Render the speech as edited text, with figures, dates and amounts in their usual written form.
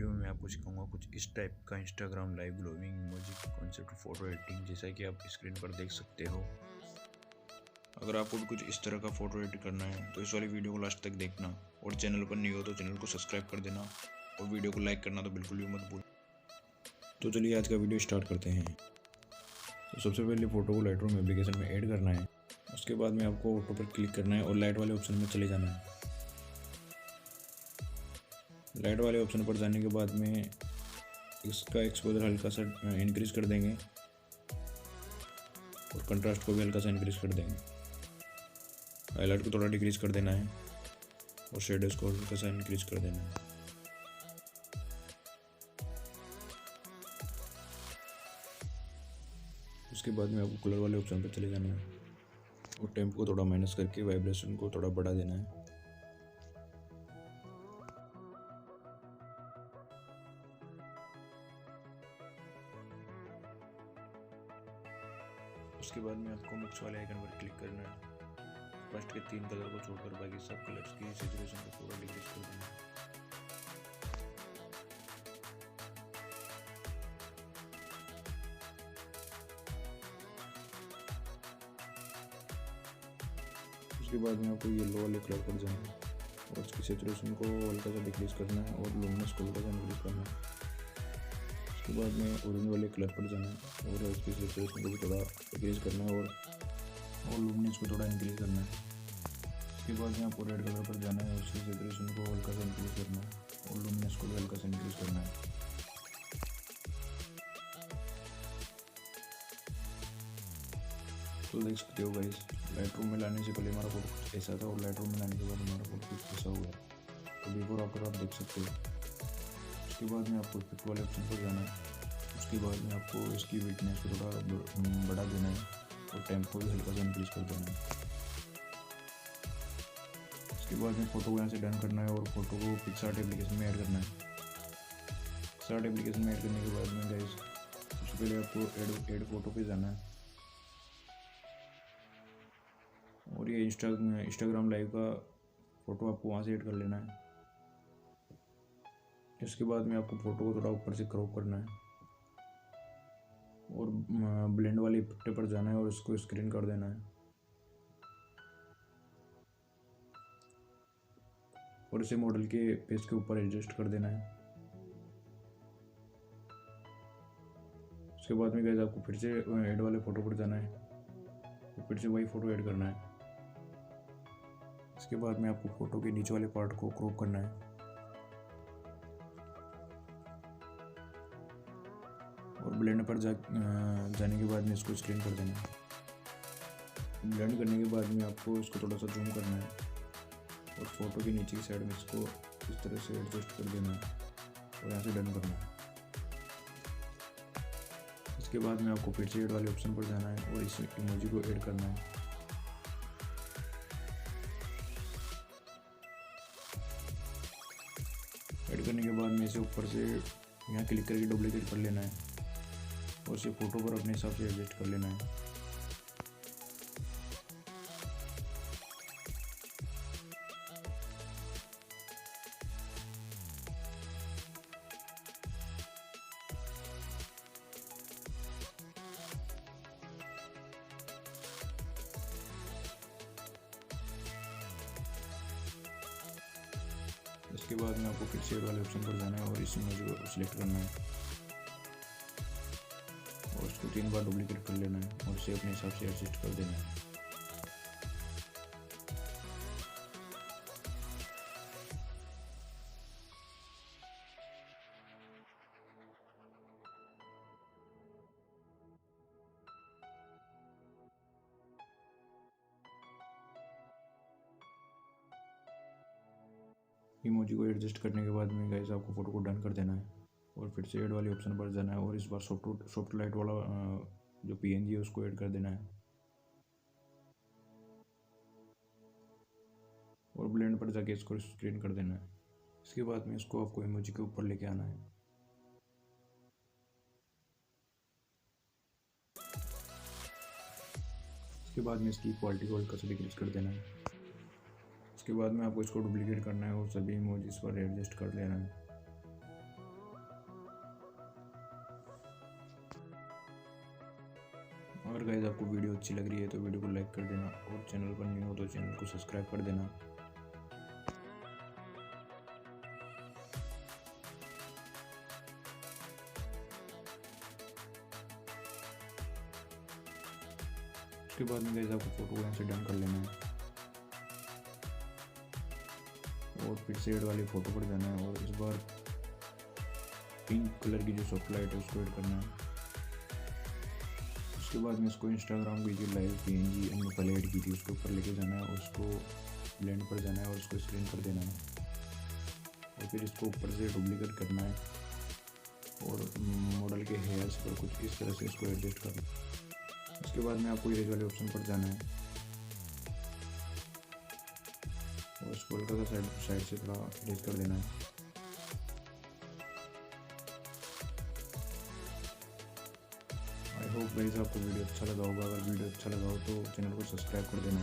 Video में मैं आपको सिखाऊंगा कुछ इस टाइप का Instagram live glowing emoji concept photo editing, जैसा कि आप स्क्रीन पर देख सकते हो। अगर आपको भी कुछ इस तरह का फोटो एडिट करना है तो इस वाली वीडियो को लास्ट तक देखना, और चैनल पर न्यू हो तो चैनल को सब्सक्राइब कर देना और वीडियो को लाइक करना तो बिल्कुल भी मत भूल। तो चलिए आज का वीडियो स्टार्ट करते हैं। तो सबसे पहले फ़ोटो को लाइटरूम एप्लीकेशन में ऐड करना है। उसके बाद में आपको ऑटो पर क्लिक करना है और लाइट वाले ऑप्शन में चले जाना है। लाइट वाले ऑप्शन पर जाने के बाद में इसका एक्सपोजर हल्का सा इंक्रीज कर देंगे और कंट्रास्ट को भी हल्का सा इंक्रीज कर देंगे। हाईलाइट को थोड़ा डिक्रीज कर देना है और शेडोज को हल्का सा इंक्रीज कर देना है। उसके बाद में आपको कलर वाले ऑप्शन पर चले जाना है और टेम्पो को थोड़ा माइनस करके वाइब्रेशन को थोड़ा बढ़ा देना है। उसके बाद में आपको मिक्स वाले आइकन पर क्लिक करना है। फर्स्ट के 3 कलर को छोड़कर बाकी सब कलर्स की सैचुरेशन को पूरा डिक्रीज कर देना है। उसके बाद में आपको येलो वाले कलर पर जाना है और उसकी सैचुरेशन को हल्का सा डिक्रीज करना है और लुमिनस को हल्का सा इंक्रीज करना है। उसके बाद में ऑरेंज वाले कलर पर जाना है और उसकी सैचुरेशन को भी थोड़ा डिक्रीज करना है और लुमिनस को थोड़ा इंक्रीज करना है। उसके बाद में आपको रेड कलर पर जाना है और उसकी सैचुरेशन को हल्का सा इंक्रीज करना है और लुमिनस को भी हल्का सा इंक्रीज करना है। तो देख सकते हो गाइस, लाइटरूम में लाने से पहले हमारा फोटो कुछ ऐसा था और लाइटरूम में लाने के बाद हमारा फोटो कुछ ऐसा हुआ। तो बिफोर आफ्टर आप देख सकते हो। उसके बाद में आपको इफेक्ट वाले ऑप्शन पर जाना है। उसके बाद में आपको इसकी ब्राइटनेस को थोड़ा बढ़ा देना है और टेम्पो भी हल्का सा इंक्रीज कर देना है। उसके बाद में फ़ोटो को यहाँ से डन करना है और फोटो को पिक्सआर्ट एप्लीकेशन में ऐड करना है। पिक्सआर्ट एप्लीकेशन में ऐड करने के बाद में गाइस सबसे पहले आपको ऐड फोटो पे जाना है और ये इंस्टाग्राम लाइव का फ़ोटो आपको वहाँ से ऐड कर लेना है। इसके बाद में आपको फ़ोटो को थोड़ा ऊपर से क्रॉप करना है और ब्लेंड वाले इफेक्ट पर जाना है और इसको स्क्रीन कर देना है और इसे मॉडल के फेस के ऊपर एडजस्ट कर देना है। उसके बाद में गाइस आपको फिर से ऐड वाले फ़ोटो पर जाना है और फिर से वही फ़ोटो ऐड करना है। इसके बाद में आपको फ़ोटो के नीचे वाले पार्ट को क्रॉप करना है और ब्लेंड पर जाने के बाद में इसको स्क्रीन कर देना है। ब्लेंड करने के बाद में आपको इसको थोड़ा सा जूम करना है और फोटो के नीचे की साइड में इसको इस तरह से एडजस्ट कर देना है और यहाँ से डन करना है। इसके बाद में आपको फिर से ऐड वाले ऑप्शन पर जाना है और इस इमोजी को ऐड करना है। ऐड करने के बाद में इसे ऊपर से यहाँ क्लिक करके डुप्लीकेट कर लेना है और इसे फ़ोटो पर अपने हिसाब से एडजस्ट कर लेना है। इसके बाद में आपको फिर से ऐड वाले ऑप्शन पर जाना है और इस इमेज को सिलेक्ट करना है और उसको 3 बार डुप्लीकेट कर लेना है और इसे अपने हिसाब से एडजस्ट कर देना है। इमोजी को एडजस्ट करने के बाद में गाइस आपको फ़ोटो को डन कर देना है और फिर से ऐड वाले ऑप्शन पर जाना है और इस बार सॉफ्ट लाइट वाला जो पीएनजी है उसको ऐड कर देना है और ब्लेंड पर जाके इसको स्क्रीन कर देना है। इसके बाद में इसको आपको इमोजी के ऊपर लेके आना है। इसके बाद में इसकी क्वालिटी को हल्का सा डिक्रीज कर देना है। उसके बाद में आपको इसको डुप्लीकेट करना है और सभी इमोजीज पर एडजस्ट कर लेना है। अगर गाइस आपको वीडियो अच्छी लग रही है तो वीडियो को लाइक कर देना और चैनल पर न्यू हो तो चैनल को सब्सक्राइब कर देना। उसके बाद में गाइस आपको फोटो यहाँ से डन कर लेना है और फिर शेड वाली फ़ोटो पर जाना है और इस बार पिंक कलर की जो सॉफ्ट लाइट है उसको ऐड करना है। उसके बाद में इसको इंस्टाग्राम की जो लाइव PNG हमने पहले ऐड की थी उसके ऊपर लेके जाना है और उसको ब्लेंड पर जाना है और उसको स्क्रीन पर देना है और फिर इसको ऊपर से डुप्लीकेट करना है और मॉडल के हेयर्स पर कुछ इस तरह से इसको एडजस्ट करना है। उसके बाद में आपको इरेज वाले ऑप्शन पर जाना है और इसको हल्का सा साइड से थोड़ा इरेज कर देना है। आई होप गाइस आपको वीडियो अच्छा लगा होगा। अगर वीडियो अच्छा लगा हो तो चैनल को सब्सक्राइब कर देना।